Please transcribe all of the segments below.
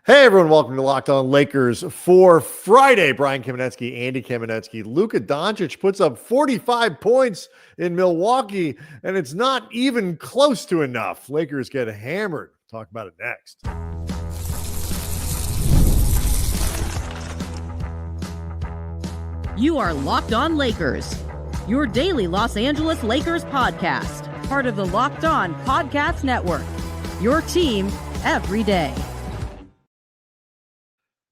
Hey everyone, welcome to Locked On Lakers for Friday. Brian Kamenetsky, Andy Kamenetsky. Luka Dončić puts up 45 points in Milwaukee, and it's not even close to enough. Lakers get hammered. Talk about it next. You are Locked On Lakers, your daily Los Angeles Lakers podcast, part of the Locked On Podcast Network, your team every day.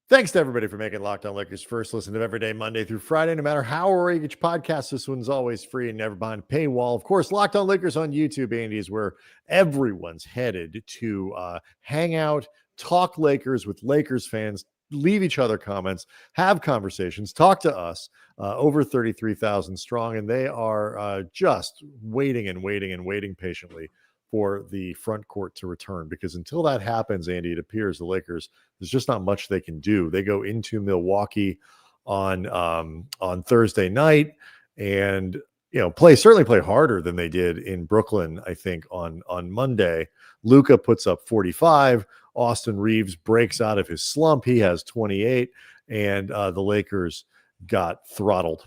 Thanks to everybody for making Locked On Lakers first listen of every day, Monday through Friday. No matter how or where you get your podcast, this one's always free and never behind a paywall. Of course, Locked On Lakers on YouTube, Andy, is where everyone's headed to hang out, talk Lakers with Lakers fans, leave each other comments, have conversations, talk to us. Over 33,000 strong, and they are just waiting patiently for the front court to return, because until that happens, Andy, it appears the Lakers, there's just not much they can do. They go into Milwaukee on Thursday night and certainly play harder than they did in Brooklyn, I think, on Monday. Luka puts up 45. Austin Reaves breaks out of his slump. He has 28, and the Lakers got throttled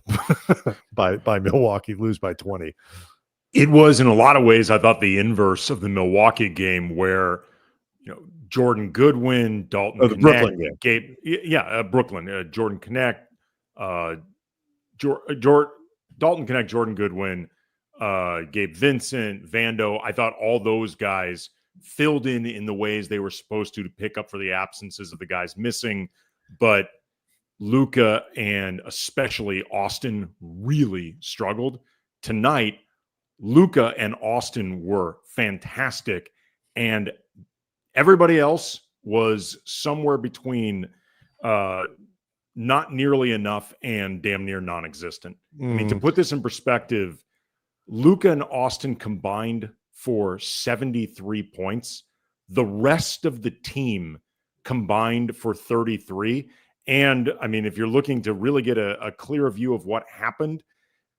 by Milwaukee, lose by 20. It was, in a lot of ways, I thought, the inverse of the Milwaukee game, where Jordan Goodwin, Dalton Connect, Brooklyn game. Brooklyn, Jordan Connect, Dalton Connect, Jordan Goodwin, Gabe Vincent, Vando. I thought all those guys filled in the ways they were supposed to pick up for the absences of the guys missing, but Luka and especially Austin really struggled. Tonight, Luka and Austin were fantastic, and everybody else was somewhere between not nearly enough and damn near non-existent. I mean, to put this in perspective, Luka and Austin combined for 73 points. The rest of the team combined for 33. And I mean, if you're looking to really get a clear view of what happened,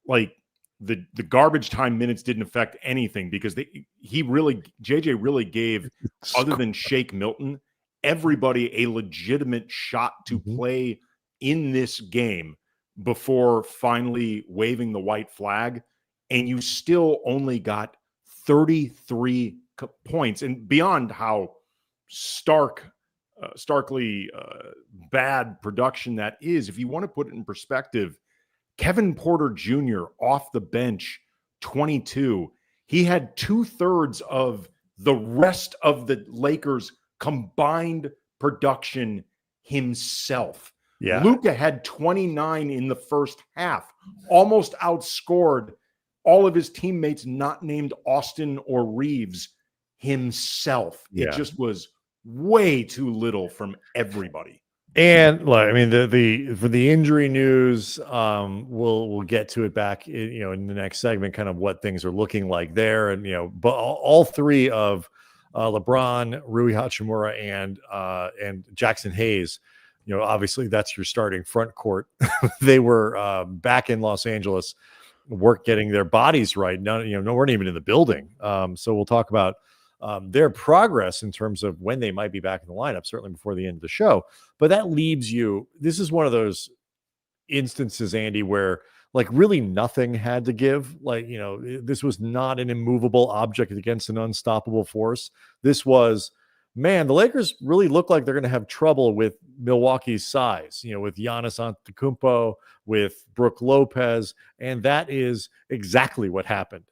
like the garbage time minutes didn't affect anything, because JJ really gave, other than Shake Milton, everybody a legitimate shot to play in this game before finally waving the white flag. And you still only got 33 points. And beyond how starkly bad production that is, if you want to put it in perspective, Kevin Porter Jr. off the bench, 22. He had 2/3 of the rest of the Lakers' combined production himself. Yeah. Luka had 29 in the first half, almost outscored all of his teammates not named Austin or Reaves himself. Yeah. It just was way too little from everybody. And look, I mean, for the injury news, we'll get to it back, in the next segment, kind of what things are looking like there, and but all three of LeBron, Rui Hachimura, and Jaxson Hayes, obviously that's your starting front court. They were back in Los Angeles, getting their bodies right. Weren't even in the building. So we'll talk about their progress in terms of when they might be back in the lineup, certainly before the end of the show. But that leaves you, this is one of those instances, Andy, where like really nothing had to give. Like, this was not an immovable object against an unstoppable force. This was, man, the Lakers really look like they're going to have trouble with Milwaukee's size, with Giannis Antetokounmpo, with Brook Lopez, and that is exactly what happened.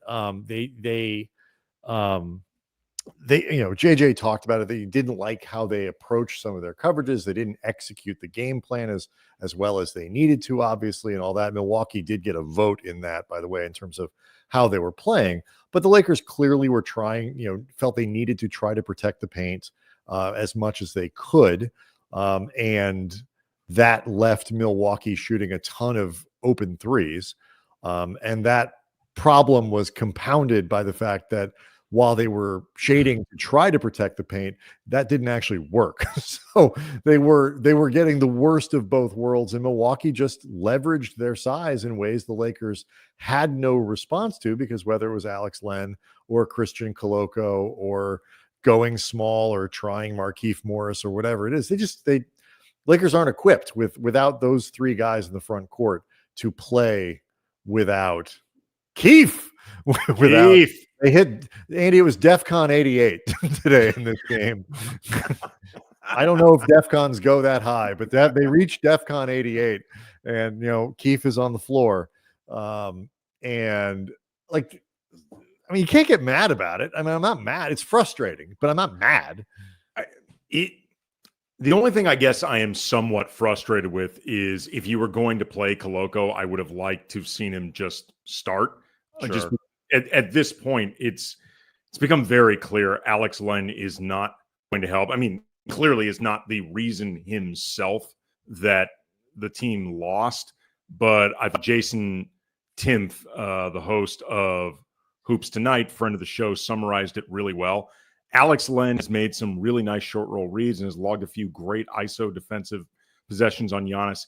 JJ talked about it. They didn't like how they approached some of their coverages. They didn't execute the game plan as well as they needed to, obviously, and all that. Milwaukee did get a vote in that, by the way, in terms of how they were playing. But the Lakers clearly were trying, felt they needed to try to protect the paint as much as they could. And that left Milwaukee shooting a ton of open threes. And that problem was compounded by the fact that while they were shading to try to protect the paint, that didn't actually work. So they were getting the worst of both worlds, and Milwaukee just leveraged their size in ways the Lakers had no response to, because whether it was Alex Len or Christian Coloco or going small or trying Markieff Morris or whatever it is. Lakers aren't equipped without those three guys in the front court to play without Keefe. They hit Andy. It was DEFCON 88 today in this game. I don't know if DEFCONs go that high, but they reached DEFCON 88, and Keefe is on the floor. And like, I mean, you can't get mad about it. I mean, I'm not mad. It's frustrating, but I'm not mad. The only thing I guess I am somewhat frustrated with is if you were going to play Koloko, I would have liked to have seen him just start. Sure. Just at this point, it's become very clear Alex Len is not going to help. I mean, clearly is not the reason himself that the team lost, but I thought Jason Timpf, the host of Hoops Tonight, friend of the show, summarized it really well. Alex Len has made some really nice short roll reads and has logged a few great ISO defensive possessions on Giannis,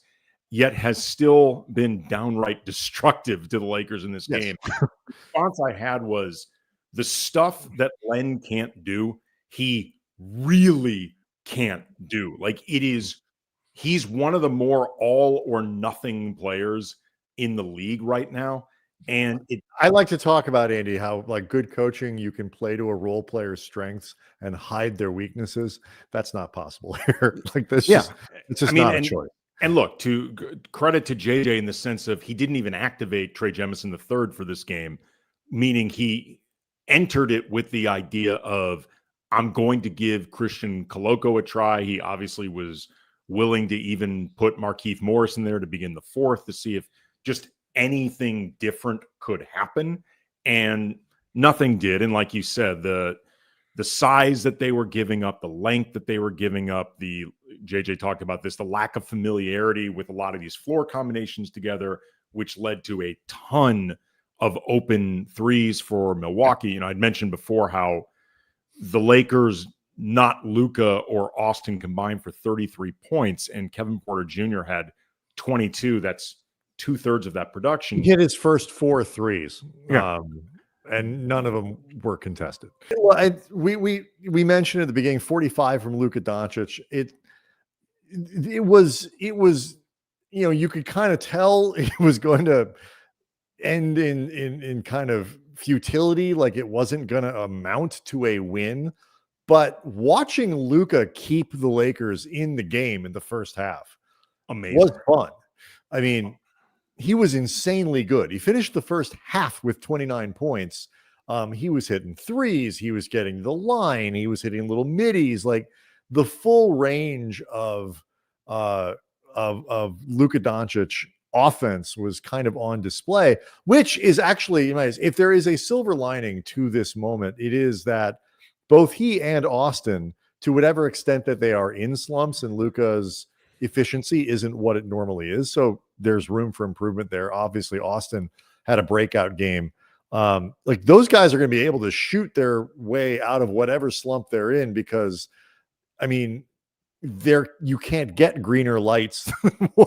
yet has still been downright destructive to the Lakers in this game. The response I had was the stuff that Len can't do, he really can't do. Like he's one of the more all or nothing players in the league right now. And I like to talk about, Andy, how like good coaching, you can play to a role player's strengths and hide their weaknesses. That's not possible here. Like this, it's just not a choice. And look, to credit to JJ in the sense of he didn't even activate Trey Jemison III for this game, meaning he entered it with the idea of, I'm going to give Christian Koloko a try. He obviously was willing to even put Markieff Morris in there to begin the fourth to see if just anything different could happen, and nothing did. And like you said, the size that they were giving up, the length that they were giving up, the JJ talked about this, the lack of familiarity with a lot of these floor combinations together, which led to a ton of open threes for Milwaukee. I'd mentioned before how the Lakers, not Luka or Austin, combined for 33 points, and Kevin Porter Jr. had 22. That's 2/3 of that production. He hit his first 4 threes, and none of them were contested. Well, we mentioned at the beginning 45 from Luka Dončić. It was you could kind of tell it was going to end in kind of futility, like it wasn't going to amount to a win. But watching Luka keep the Lakers in the game in the first half, amazing, was fun. I mean, he was insanely good. He finished the first half with 29 points. He was hitting threes. He was getting to the line. He was hitting little middies. Like the full range of Luka Dončić offense was kind of on display, which is actually, if there is a silver lining to this moment, it is that both he and Austin, to whatever extent that they are in slumps, and Luka's efficiency isn't what it normally is, so there's room for improvement there. Obviously, Austin had a breakout game. Like those guys are going to be able to shoot their way out of whatever slump they're in, because I mean, you can't get greener lights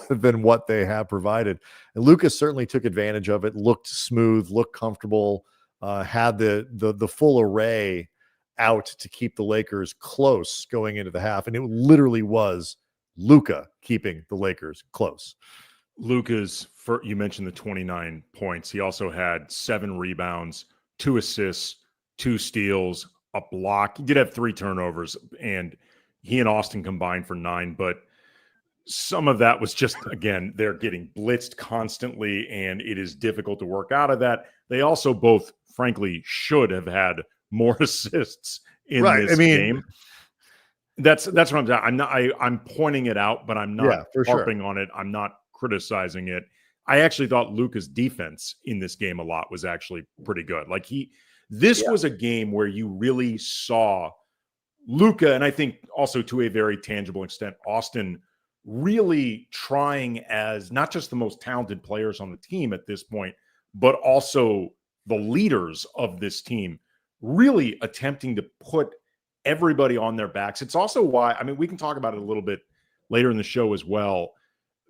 than what they have provided. And Lucas certainly took advantage of it, looked smooth, looked comfortable, had the full array out to keep the Lakers close going into the half. And it literally was Luka keeping the Lakers close. Luka's, you mentioned the 29 points. He also had 7 rebounds, 2 assists, 2 steals, a block. He did have 3 turnovers, and he and Austin combined for 9. But some of that was just, again, they're getting blitzed constantly, and it is difficult to work out of that. They also both, frankly, should have had more assists in this game. That's what I'm saying. I'm pointing it out, but I'm not harping on it. I'm not criticizing it. I actually thought Luka's defense in this game a lot was actually pretty good. Like this was a game where you really saw Luka, and I think also to a very tangible extent, Austin really trying as not just the most talented players on the team at this point, but also the leaders of this team, really attempting to put everybody on their backs. It's also why, we can talk about it a little bit later in the show as well.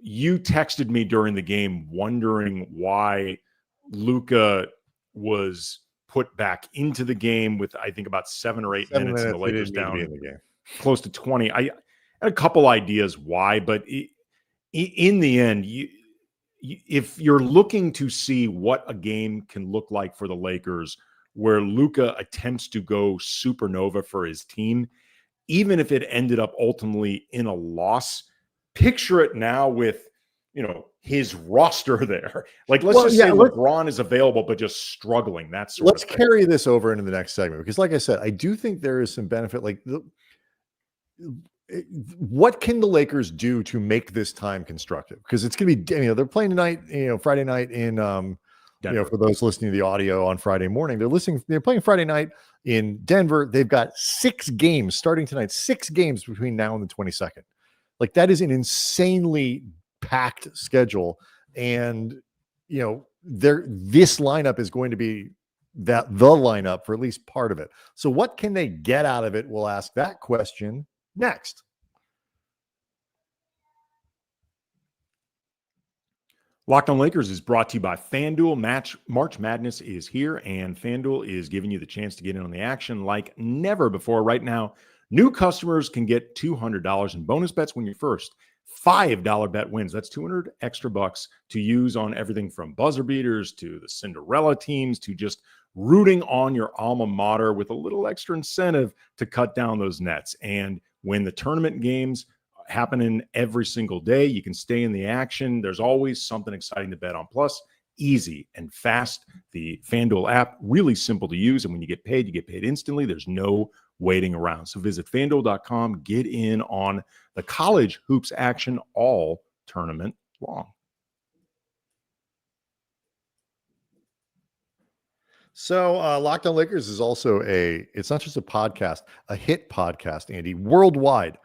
You texted me during the game wondering why Luka was put back into the game with, I think, about 7 or 8 minutes, and the Lakers down in the game. Close to 20. I had a couple ideas why, but in the end, if you're looking to see what a game can look like for the Lakers, where Luka attempts to go supernova for his team, even if it ended up ultimately in a loss, picture it now with, his roster there. Like, let's say LeBron is available, but just struggling. Let's carry this over into the next segment, because like I said, I do think there is some benefit. Like, what can the Lakers do to make this time constructive? Because it's going to be, they're playing tonight, Friday night in, for those listening to the audio on Friday morning, they're playing Friday night in Denver. They've got 6 games starting tonight, 6 games between now and the 22nd. Like, that is an insanely packed schedule. And, this lineup is going to be the lineup for at least part of it. So what can they get out of it? We'll ask that question next. Locked on Lakers is brought to you by FanDuel. March Madness is here, and FanDuel is giving you the chance to get in on the action like never before. Right now, new customers can get $200 in bonus bets when your first $5 bet wins. That's 200 extra bucks to use on everything from buzzer beaters to the Cinderella teams to just rooting on your alma mater, with a little extra incentive to cut down those nets. And when the tournament games happening every single day, you can stay in the action. There's always something exciting to bet on. Plus, easy and fast. The FanDuel app, really simple to use. And when you get paid instantly. There's no waiting around. So visit FanDuel.com, get in on the college hoops action all tournament long. So Locked on Lakers is also it's not just a podcast, a hit podcast, Andy, worldwide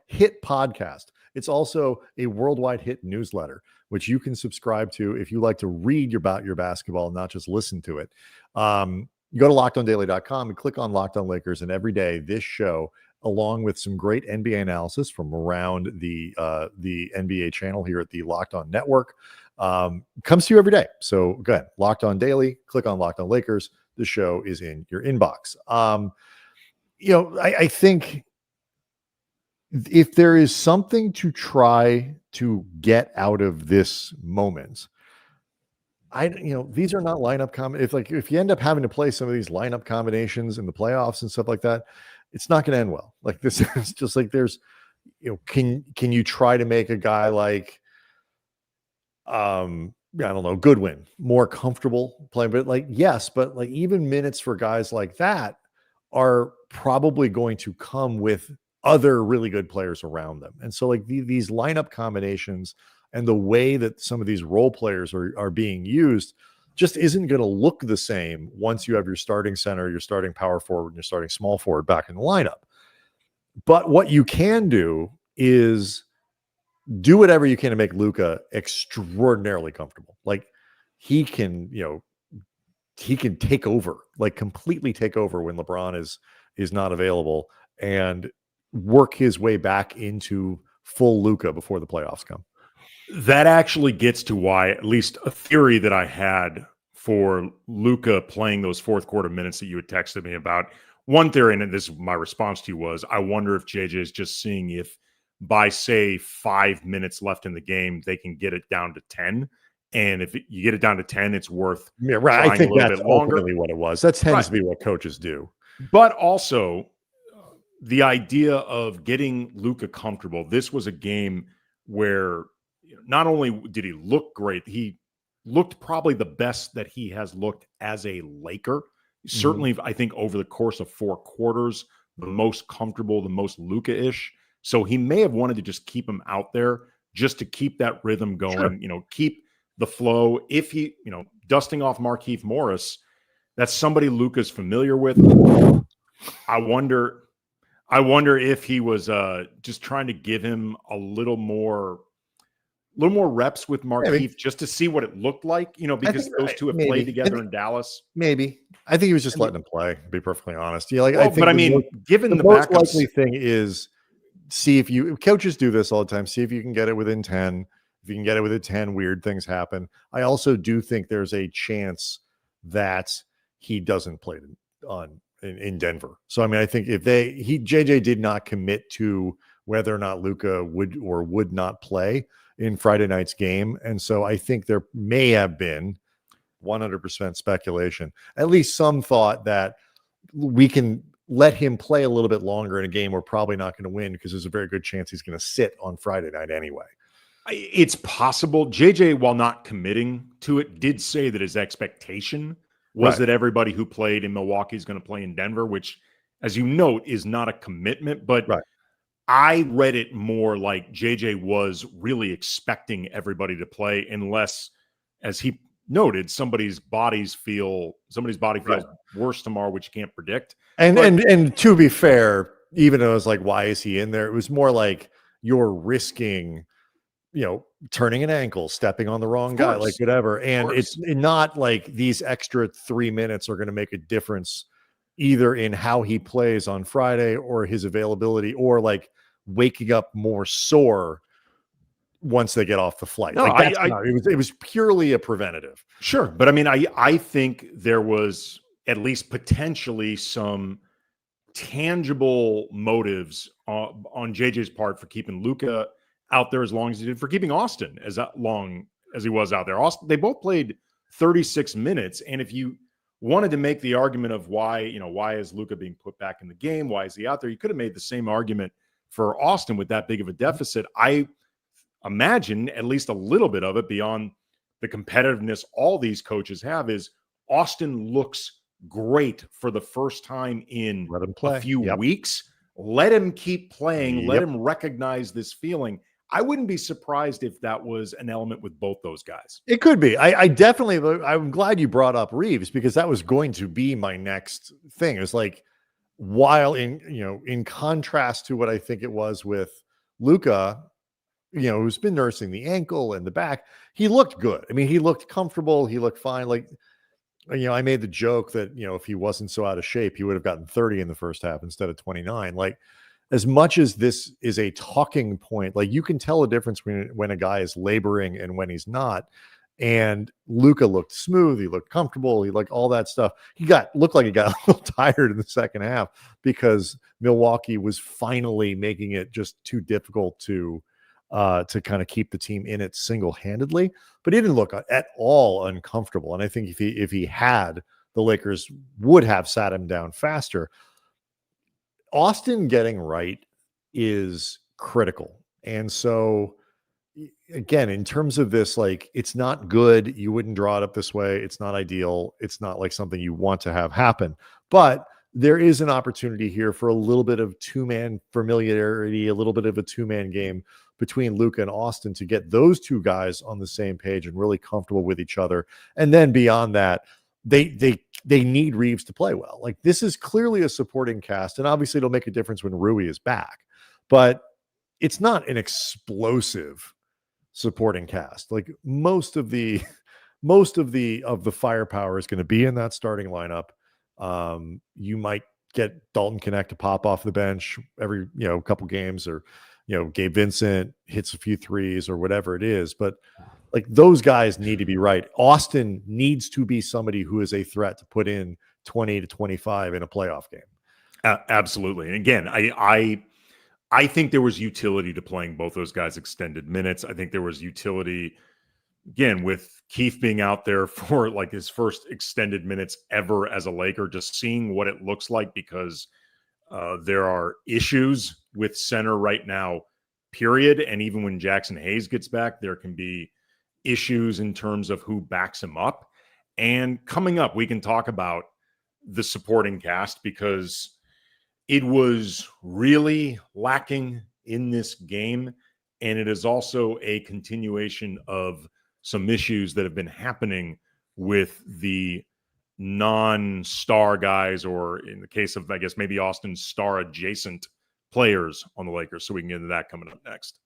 hit podcast. It's also a worldwide hit newsletter, which you can subscribe to if you like to read about your basketball, not just listen to it. You go to LockedOnDaily.com and click on Locked on Lakers, and every day this show, along with some great NBA analysis from around the NBA channel here at the Locked On Network, comes to you every day. So go ahead, Locked On Daily, click on Locked On Lakers. The show is in your inbox. I think if there is something to try to get out of this moment, these are not lineup if you end up having to play some of these lineup combinations in the playoffs and stuff like that, it's not going to end well. Like, this is just like, there's, can you try to make a guy like, I don't know, Goodwin more comfortable playing? But yes, but even minutes for guys like that are probably going to come with other really good players around them. And so these lineup combinations and the way that some of these role players are being used just isn't going to look the same once you have your starting center, your starting power forward, and your starting small forward back in the lineup. But what you can do is do whatever you can to make Luka extraordinarily comfortable. Like, he can take over, completely take over when LeBron is not available, and work his way back into full Luka before the playoffs come. That actually gets to why, at least a theory that I had for Luka playing those fourth quarter minutes that you had texted me about. One theory, and this is my response to you, was I wonder if JJ is just seeing if by, say, 5 minutes left in the game, they can get it down to 10. And if you get it down to 10, it's worth right. I think that's ultimately what it was. That tends to be what coaches do. But also, the idea of getting Luka comfortable. This was a game where not only did he look great, he looked probably the best that he has looked as a Laker. Certainly, I think over the course of 4 quarters, the most comfortable, the most Luka-ish. So he may have wanted to just keep him out there just to keep that rhythm going, keep the flow. If he, dusting off Markieff Morris, that's somebody Luka's familiar with. I wonder if he was just trying to give him a little more reps with Markieff just to see what it looked like, because those two have played together in Dallas. Maybe. I think he was just letting him play, to be perfectly honest. Given the most backups, likely thing is see if coaches do this all the time. See if you can get it within 10. If you can get it within 10, weird things happen. I also do think there's a chance that he doesn't play in Denver. So I mean, I think if JJ did not commit to whether or not Luka would or would not play in Friday night's game, and so I think there may have been 100% speculation, at least some thought that we can let him play a little bit longer in a game we're probably not going to win because there's a very good chance he's going to sit on Friday night anyway. It's possible. JJ, while not committing to it, did say that his expectation was that everybody who played in Milwaukee is going to play in Denver, which, as you note, is not a commitment. But I read it more like JJ was really expecting everybody to play, unless, as he noted, somebody's body feels worse tomorrow, which you can't predict. And to be fair, even though it was like, why is he in there? It was more like you're risking, turning an ankle, stepping on the wrong guy, like whatever. And it's not like these extra 3 minutes are going to make a difference either in how he plays on Friday or his availability, or like waking up more sore once they get off the flight. No, it was purely a preventative. Sure. But I mean, I think there was at least potentially some tangible motives on JJ's part for keeping Luka out there as long as he did, for keeping Austin as long as he was out there. They both played 36 minutes. And if you wanted to make the argument of why is Luka being put back in the game? Why is he out there? You could have made the same argument for Austin with that big of a deficit. I imagine at least a little bit of it, beyond the competitiveness all these coaches have, is Austin looks great for the first time in a few weeks. Let him keep playing. Let him recognize this feeling. I wouldn't be surprised if that was an element with both those guys. It could be. I'm glad you brought up Reaves, because that was going to be my next thing. It was like, while in contrast to what I think it was with Luka, who's been nursing the ankle and the back, he looked good. I mean, he looked comfortable. He looked fine. Like, I made the joke that, if he wasn't so out of shape, he would have gotten 30 in the first half instead of 29. Like, as much as this is a talking point, like, you can tell a difference when a guy is laboring and when he's not. And Luka looked smooth. He looked comfortable. He like all that stuff. Looked like he got a little tired in the second half because Milwaukee was finally making it just too difficult to kind of keep the team in it single-handedly. But he didn't look at all uncomfortable. And I think if he had, the Lakers would have sat him down faster. Austin getting right is critical. And so, again, in terms of this, like, it's not good. You wouldn't draw it up this way. It's not ideal. It's not like something you want to have happen. But there is an opportunity here for a little bit of two-man familiarity, a little bit of a two-man game between Luka and Austin to get those two guys on the same page and really comfortable with each other. And then beyond that, they need Reaves to play well. Like, this is clearly a supporting cast, and obviously it'll make a difference when Rui is back. But it's not an explosive supporting cast. Like, most of the firepower is going to be in that starting lineup. You might get Dalton Connect to pop off the bench every couple games, or Gabe Vincent hits a few threes or whatever it is. But like, those guys need to be right. Austin needs to be somebody who is a threat to put in 20 to 25 in a playoff game. Absolutely. And again, I think there was utility to playing both those guys extended minutes. I think there was utility, again, with Keith being out there for like his first extended minutes ever as a Laker, just seeing what it looks like, because there are issues with center right now, period. And even when Jaxson Hayes gets back, there can be issues in terms of who backs him up. And coming up, we can talk about the supporting cast, because it was really lacking in this game. And it is also a continuation of some issues that have been happening with the non-star guys, or in the case of, I guess, maybe Austin's star adjacent players on the Lakers. So we can get into that coming up next.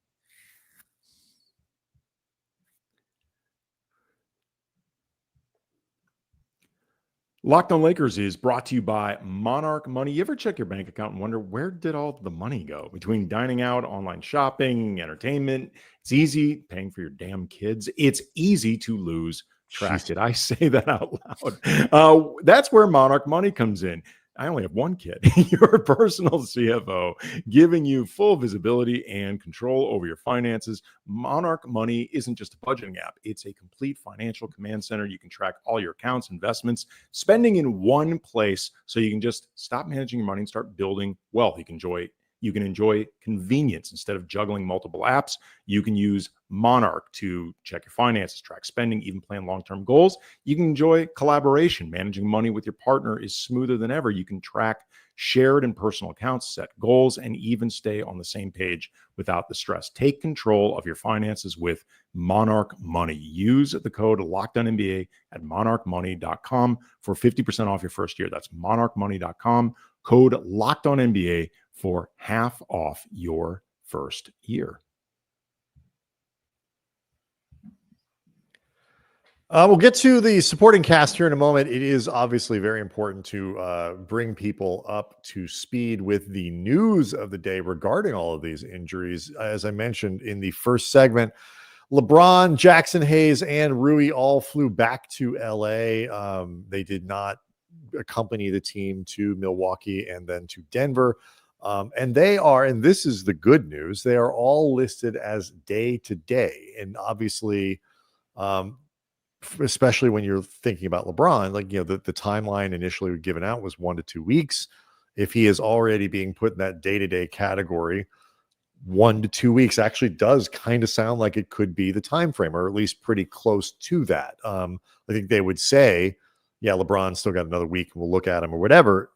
Locked on Lakers is brought to you by Monarch Money. You ever check your bank account and wonder, where did all the money go? Between dining out, online shopping, entertainment, it's easy paying for your damn kids. It's easy to lose Track. Did I say that out loud? That's where Monarch Money comes in. I only have one kid, your personal CFO, giving you full visibility and control over your finances. Monarch Money isn't just a budgeting app. It's a complete financial command center. You can track all your accounts, investments, spending in one place, so you can just stop managing your money and start building wealth. You can enjoy convenience. Instead of juggling multiple apps, you can use Monarch to check your finances, track spending, even plan long-term goals. You can enjoy collaboration. Managing money with your partner is smoother than ever. You can track shared and personal accounts, set goals, and even stay on the same page without the stress. Take control of your finances with Monarch Money. Use the code LOCKEDONNBA at monarchmoney.com for 50% off your first year. That's monarchmoney.com, code LOCKEDONNBA for half off your first year. We'll get to the supporting cast here in a moment. It is obviously very important to bring people up to speed with the news of the day regarding all of these injuries. As I mentioned in the first segment, LeBron, Jaxson Hayes, and Rui all flew back to LA. They did not accompany the team to Milwaukee and then to Denver. And they are, and this is the good news, they are all listed as day to day. And obviously, especially when you're thinking about LeBron, like, the timeline initially given out was 1 to 2 weeks. If he is already being put in that day-to-day category, 1 to 2 weeks actually does kind of sound like it could be the time frame, or at least pretty close to that. I think they would say, yeah, LeBron's still got another week and we'll look at him or whatever.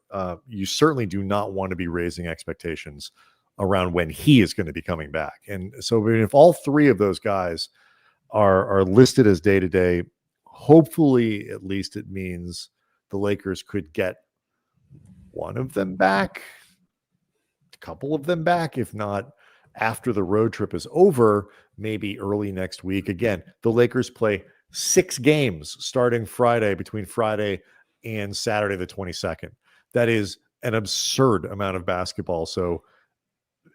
You certainly do not want to be raising expectations around when he is going to be coming back. And so if all three of those guys are listed as day-to-day, hopefully at least it means the Lakers could get one of them back, a couple of them back, if not after the road trip is over, maybe early next week. Again, the Lakers play 6 games starting Friday, between Friday and Saturday the 22nd. That is an absurd amount of basketball. So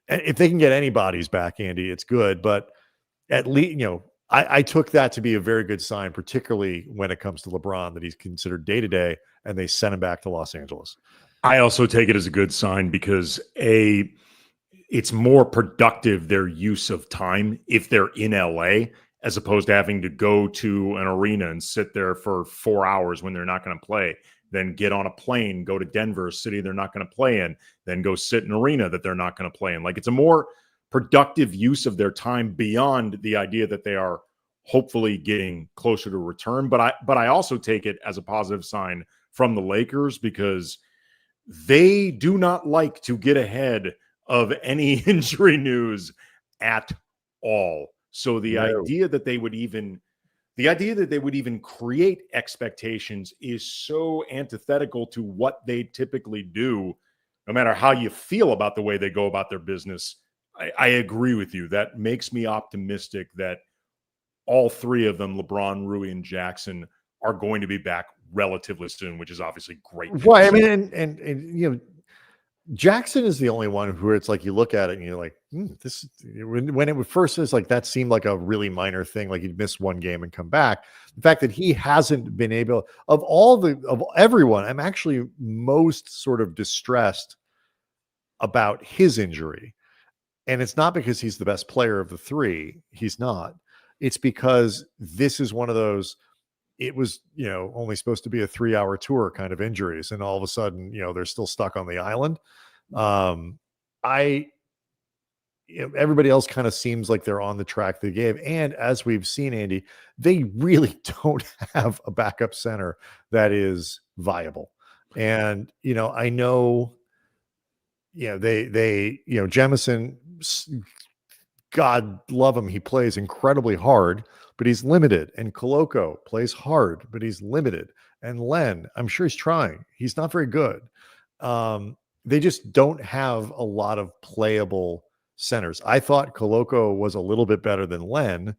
if they can get anybody's back, Andy, it's good. But at least, I took that to be a very good sign, particularly when it comes to LeBron, that he's considered day-to-day and they sent him back to Los Angeles. I also take it as a good sign because it's more productive, their use of time, if they're in LA, as opposed to having to go to an arena and sit there for 4 hours when they're not going to play, then get on a plane, go to Denver, a city they're not going to play in, then go sit in an arena that they're not going to play in. Like, it's a more productive use of their time beyond the idea that they are hopefully getting closer to return. But I also take it as a positive sign from the Lakers, because they do not like to get ahead of any injury news at all. So the idea that they would even create expectations is so antithetical to what they typically do, no matter how you feel about the way they go about their business. I agree with you. That makes me optimistic that all three of them, LeBron, Rui, and Jaxson, are going to be back relatively soon, which is obviously great news. Right. I mean, and Jaxson is the only one who it's like you look at it and you're like, this. When it first is like, that seemed like a really minor thing, like he'd miss one game and come back. The fact that he hasn't been able, of everyone, I'm actually most sort of distressed about his injury. And it's not because he's the best player of the three. He's not. It's because this is one of those, it was, only supposed to be a 3-hour tour kind of injuries. And all of a sudden, they're still stuck on the island. Everybody else kind of seems like they're on the track they gave. And as we've seen, Andy, they really don't have a backup center that is viable. And, I know, Jemison, God love him, he plays incredibly hard, but he's limited. And Koloko plays hard, but he's limited. And Len, I'm sure he's trying. He's not very good. They just don't have a lot of playable centers. I thought Koloko was a little bit better than Len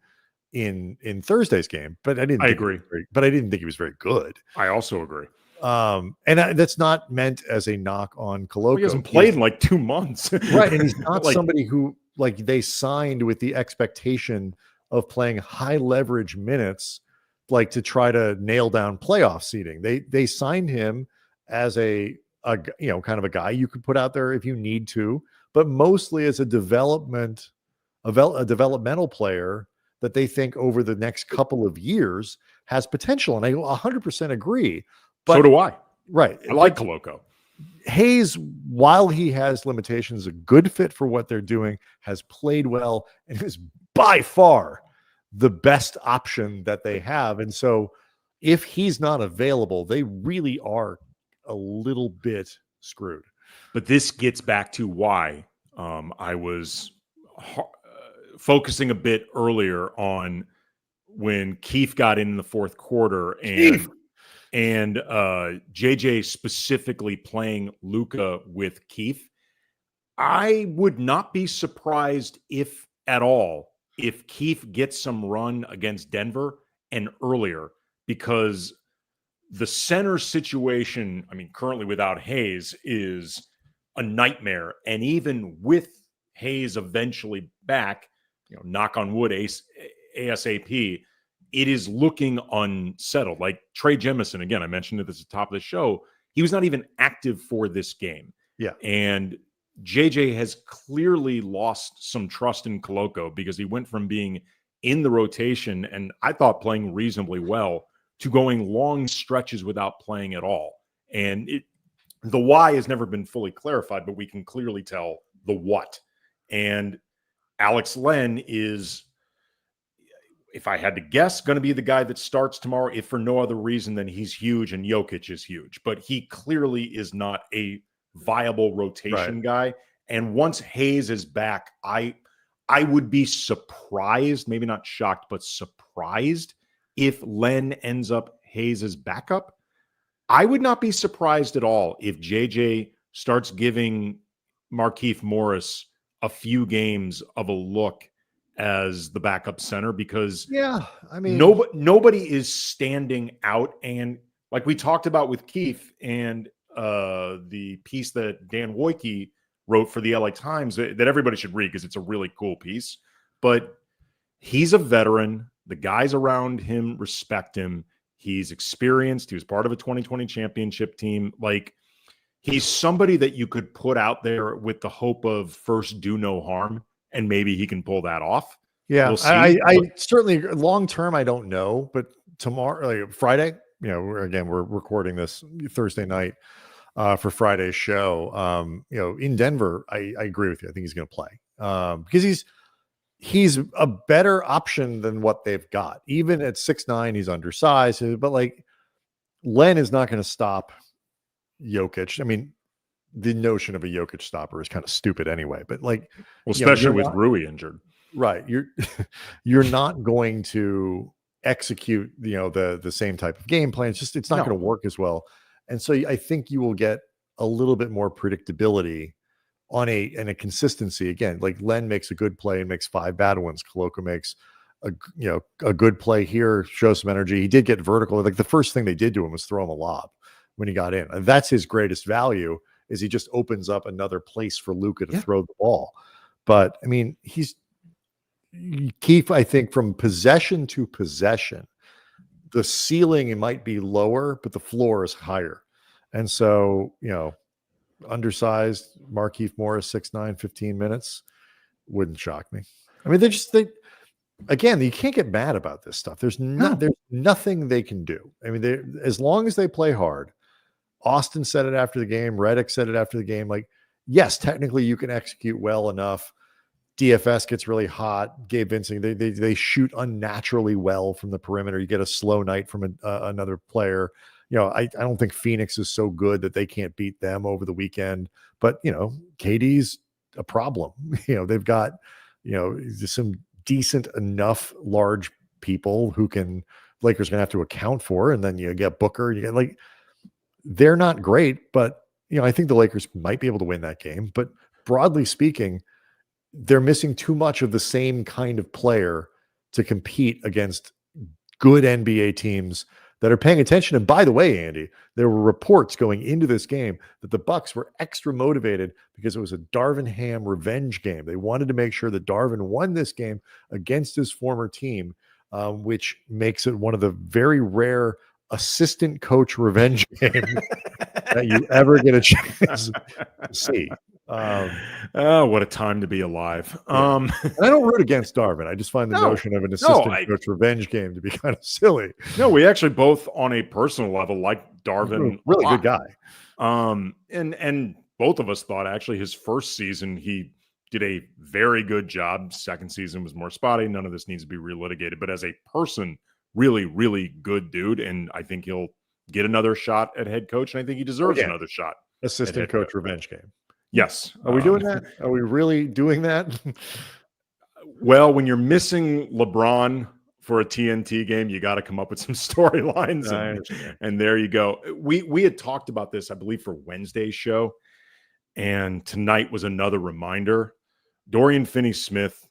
in Thursday's game, but I agree. But I didn't think he was very good. I also agree. And that's not meant as a knock on Koloko. Well, he hasn't played in like 2 months. Right. And he's not somebody who, like, they signed with the expectation of playing high leverage minutes like to try to nail down playoff seeding. They signed him as a kind of a guy you could put out there if you need to, but mostly as a developmental player that they think over the next couple of years has potential. And I 100% agree. But, so do I. Right. I like Koloko. Hayes, while he has limitations, a good fit for what they're doing, has played well, and is by far the best option that they have. And so if he's not available, they really are a little bit screwed. But this gets back to why I was focusing a bit earlier on when Keith got in the fourth quarter and JJ specifically playing Luka with Keith. I would not be surprised if Keith gets some run against Denver and earlier, because the center situation, I mean, currently without Hayes is a nightmare. And even with Hayes eventually back, knock on wood, ASAP, it is looking unsettled. Like Trey Jemison, again, I mentioned it at the top of the show, he was not even active for this game. Yeah. And JJ has clearly lost some trust in Koloko, because he went from being in the rotation and I thought playing reasonably well to going long stretches without playing at all. And the why has never been fully clarified, but we can clearly tell the what. And Alex Len is, if I had to guess, going to be the guy that starts tomorrow, if for no other reason than he's huge and Jokic is huge. But he clearly is not a viable rotation guy. And once Hayes is back, I would be surprised, maybe not shocked, but surprised if Len ends up Hayes' backup. I would not be surprised at all if JJ starts giving Markieff Morris a few games of a look as the backup center, because I mean, nobody is standing out. And like we talked about with Keith and the piece that Dan Wojcicki wrote for the LA Times that everybody should read because it's a really cool piece. But he's a veteran. The guys around him respect him. He's experienced. He was part of a 2020 championship team. Like, he's somebody that you could put out there with the hope of first do no harm, and maybe he can pull that off. Yeah, we'll see. I certainly, long term, I don't know, but tomorrow, like Friday, we're recording this Thursday night for Friday's show. In Denver, I agree with you. I think he's going to play because he's a better option than what they've got. Even at 6'9", he's undersized, but like Len is not going to stop Jokic. I mean, the notion of a Jokic stopper is kind of stupid anyway, but like, especially with Rui injured, right? You're not going to execute, the same type of game plan. It's not going to work as well. And so I think you will get a little bit more predictability on a consistency. Again, like Len makes a good play and makes 5 bad ones. Koloko makes a good play here, shows some energy. He did get vertical. Like the first thing they did to him was throw him a lob when he got in. And that's his greatest value, is he just opens up another place for Luka to throw the ball. But I mean, Keith, I think from possession to possession, the ceiling, it might be lower, but the floor is higher. And so, undersized Markieff Morris, 6'9", 15 minutes, wouldn't shock me. I mean, again, you can't get mad about this stuff. There's nothing they can do. I mean, as long as they play hard. Austin said it after the game. Redick said it after the game. Like, yes, technically you can execute well enough. DFS gets really hot. Gabe Vincent, they shoot unnaturally well from the perimeter. You get a slow night from another player. I don't think Phoenix is so good that they can't beat them over the weekend. But, KD's a problem. They've got, some decent enough large people who Lakers are going to have to account for. And then you get Booker. You get they're not great, but, I think the Lakers might be able to win that game. But broadly speaking, they're missing too much of the same kind of player to compete against good NBA teams that are paying attention. And by the way, Andy, there were reports going into this game that the Bucks were extra motivated because it was a Darvin Ham revenge game. They wanted to make sure that Darvin won this game against his former team which makes it one of the very rare assistant coach revenge games that you ever get a chance to see. Oh, what a time to be alive. Yeah. And I don't root against Darvin. I just find the notion of an assistant coach revenge game to be kind of silly. No, we actually both on a personal level like Darvin. Really good guy. And both of us thought actually his first season he did a very good job. Second season was more spotty. None of this needs to be relitigated. But as a person, really, really good dude. And I think he'll get another shot at head coach. And I think he deserves another shot. Assistant coach revenge game. Yes. Are we doing that? Are we really doing that? Well, when you're missing LeBron for a TNT game, you got to come up with some storylines. And there you go. We had talked about this, I believe, for Wednesday's show. And tonight was another reminder. Dorian Finney-Smith,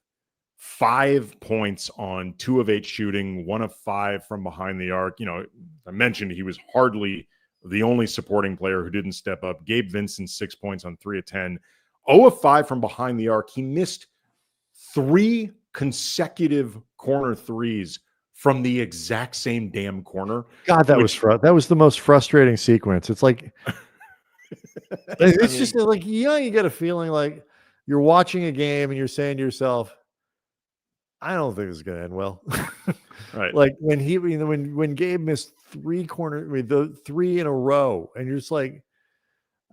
5 points on 2 of 8 shooting, 1 of 5 from behind the arc. You know, I mentioned he was hardly the only supporting player who didn't step up. Gabe Vincent, 6 points on 3 of 10. 0 of 5 from behind the arc. He missed 3 consecutive corner threes from the exact same damn corner. God, that was the most frustrating sequence. It's like it's just like, you get a feeling like you're watching a game and you're saying to yourself, I don't think this is going to end well. Right. Like when Gabe missed 3 the 3 in a row, and you're just like,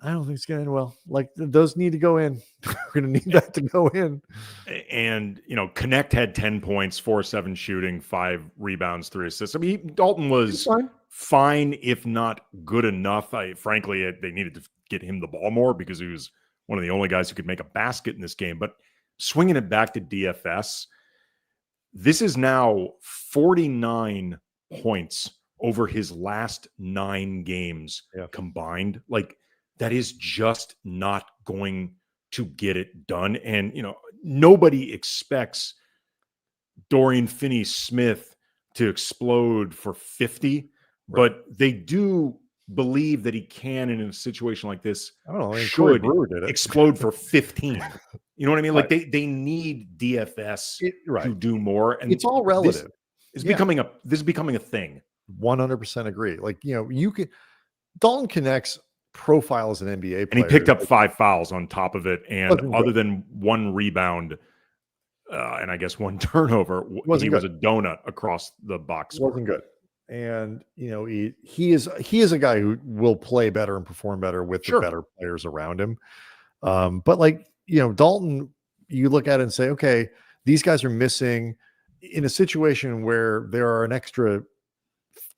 I don't think it's going to end well. Like those need to go in. We're going to need that to go in. And, Connect had 10 points, 4-7 shooting, 5 rebounds, 3 assists. I mean, Dalton was fine, if not good enough. Frankly, they needed to get him the ball more because he was one of the only guys who could make a basket in this game. But swinging it back to DFS, this is now 49 points over his last 9 games combined. Like, that is just not going to get it done. And, nobody expects Dorian Finney-Smith to explode for 50, but they do believe that he can, in a situation like this, should explode for 15. You know what I mean? Like they need DFS to do more. And it's all relative. This is becoming a thing. 100% agree. Like, Dalton Connect's profile as an NBA player. And he picked up 5 fouls on top of it. And other than 1 rebound, and I guess 1 turnover, he was a donut across the box. Wasn't good. And, he is a guy who will play better and perform better with the better players around him. But like, Dalton, you look at it and say, okay, these guys are missing in a situation where there are an extra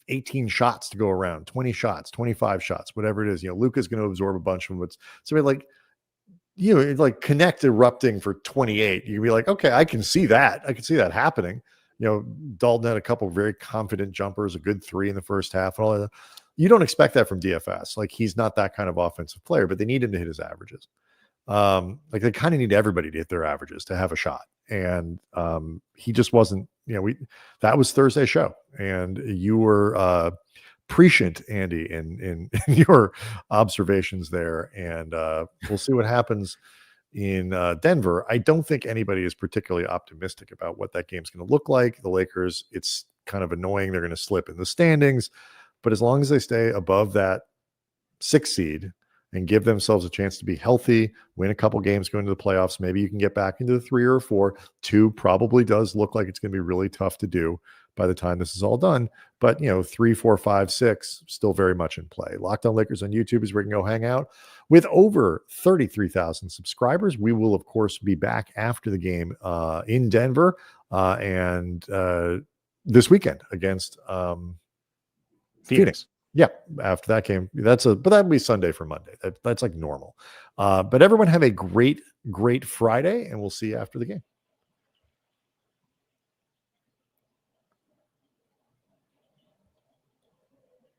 18 shots to go around, 20 shots, 25 shots, whatever it is. Luka's going to absorb a bunch of them. So like, it's like Connect erupting for 28. You'd be like, okay, I can see that. I can see that happening. Dalton had a couple of very confident jumpers, a good 3 in the first half, and all that. You don't expect that from DFS. Like, he's not that kind of offensive player, but they need him to hit his averages. Like, they kind of need everybody to hit their averages to have a shot. And he just wasn't, that was Thursday's show. And you were prescient, Andy, in your observations there. And we'll see what happens in Denver. I don't think anybody is particularly optimistic about what that game's going to look like. The Lakers, it's kind of annoying. They're going to slip in the standings. But as long as they stay above that 6 seed and give themselves a chance to be healthy, win a couple games, go into the playoffs, maybe you can get back into the 3 or 4. 2 probably does look like it's going to be really tough to do by the time this is all done. But, 3, 4, 5, 6, still very much in play. Locked On Lakers on YouTube is where you can go hang out. With over 33,000 subscribers, we will, of course, be back after the game in Denver and this weekend against Phoenix. Yeah, after that game, but that'll be Sunday for Monday. That's like normal. But everyone have a great, great Friday, and we'll see you after the game.